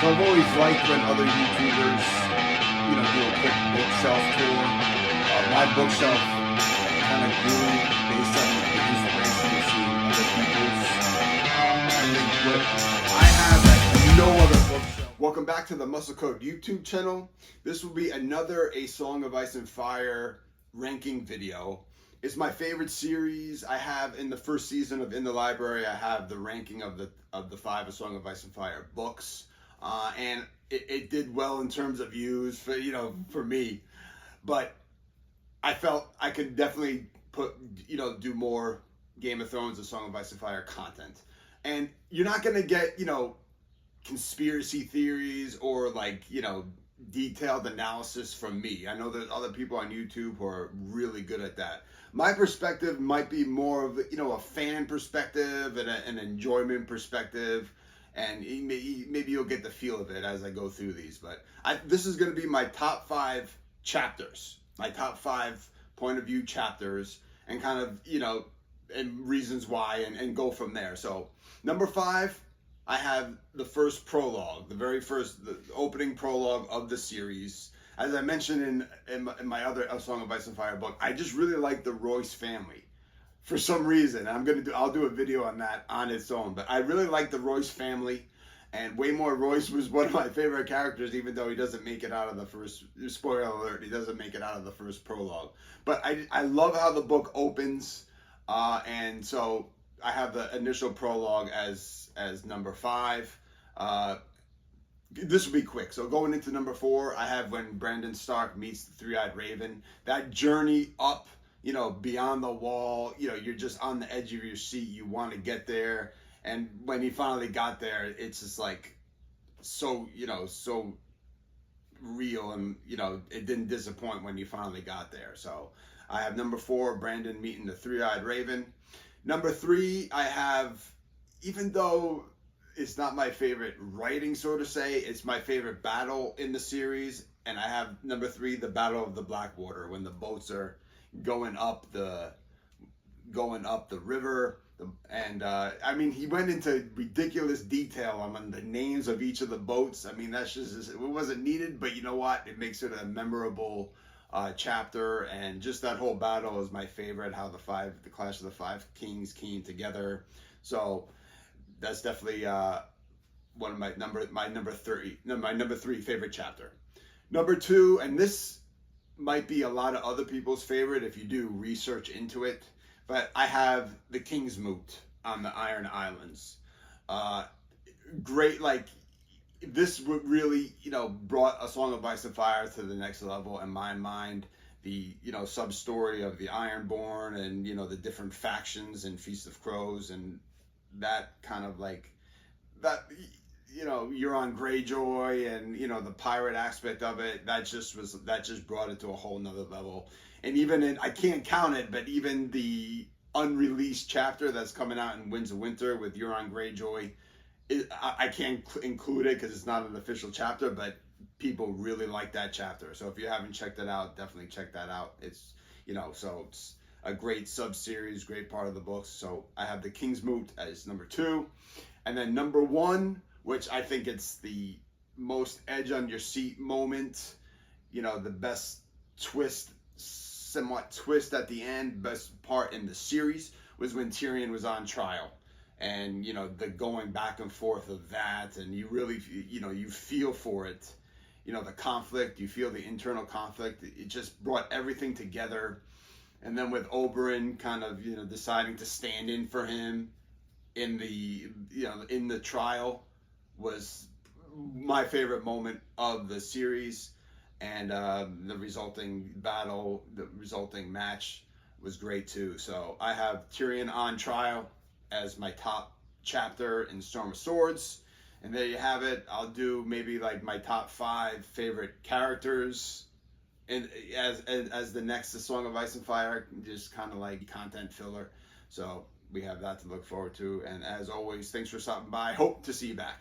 So I've always liked when other YouTubers, do a quick bookshelf tour. My bookshelf kind of grew based on the inspiration of seeing other people's. I think what I have at no other bookshelf. Welcome back to the Muscle Code YouTube channel. This will be another A Song of Ice and Fire ranking video. It's my favorite series. I have in the first season of In the Library, I have the ranking of the 5 A Song of Ice and Fire books. And it did well in terms of views for me, but I felt I could definitely do more Game of Thrones, A Song of Ice and Fire content. And you're not going to get, conspiracy theories or detailed analysis from me. I know there's other people on YouTube who are really good at that. My perspective might be more of, a fan perspective and an enjoyment perspective. And maybe you'll get the feel of it as I go through these. But this is going to be my top 5 chapters, my top 5 point of view chapters, and kind of, and reasons why, and go from there. So number 5, I have the first prologue, the opening prologue of the series. As I mentioned in my other A Song of Ice and Fire book, I just really like the Royce family. For some reason, I'll do a video on that on its own, but I really like the Royce family, and Waymore Royce was one of my favorite characters, even though he doesn't make it out of the first, spoiler alert, he doesn't make it out of the first prologue. But I love how the book opens, and so I have the initial prologue as number 5. This will be quick. So going into number 4, I have when Brandon Stark meets the Three-Eyed Raven. That journey up, beyond the wall, you're just on the edge of your seat. You want to get there. And when he finally got there, it's just so real. And, it didn't disappoint when he finally got there. So I have number 4, Brandon meeting the Three-Eyed Raven. Number 3, I have, even though it's not my favorite writing, so to say, it's my favorite battle in the series. And I have number 3, the Battle of the Blackwater, when the boats are going up the river, and he went into ridiculous detail on the names of each of the boats. That's just, it wasn't needed, but you know what, it makes it a memorable chapter. And just that whole battle is my favorite, how the Clash of the Five Kings came together. So that's definitely one of my number 3 favorite chapter. Number 2, and this might be a lot of other people's favorite if you do research into it, but I have the King's Moot on the Iron Islands. Great, this would really, brought A Song of Ice and Fire to the next level in my mind. The, sub-story of the Ironborn and, the different factions in Feast of Crows, and that kind of that, Euron Greyjoy and, the pirate aspect of it, that just brought it to a whole nother level. And even I can't count it, but even the unreleased chapter that's coming out in Winds of Winter with Euron Greyjoy, I can't include it because it's not an official chapter, but people really like that chapter. So if you haven't checked it out, definitely check that out. It's, so it's a great sub-series, great part of the book. So I have the King's Moot as number 2. And then number 1, which I think it's the most edge on your seat moment, the best somewhat twist at the end, best part in the series, was when Tyrion was on trial. And, the going back and forth of that, and you really, you feel for it, the conflict, you feel the internal conflict. It just brought everything together. And then with Oberyn kind of, deciding to stand in for him in the trial, was my favorite moment of the series. And the resulting battle, the resulting match was great too. So I have Tyrion on trial as my top chapter in Storm of Swords. And there you have it. I'll do maybe my top 5 favorite characters and as the next A Song of Ice and Fire, just kind of content filler. So we have that to look forward to. And as always, thanks for stopping by. Hope to see you back.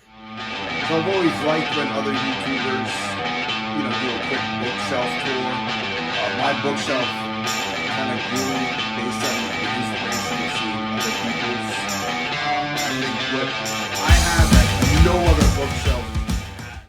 So I've always liked when other YouTubers, do a quick bookshelf tour. My bookshelf kind of grew based on the inspiration of seeing other people's. I think what I have at no other bookshelf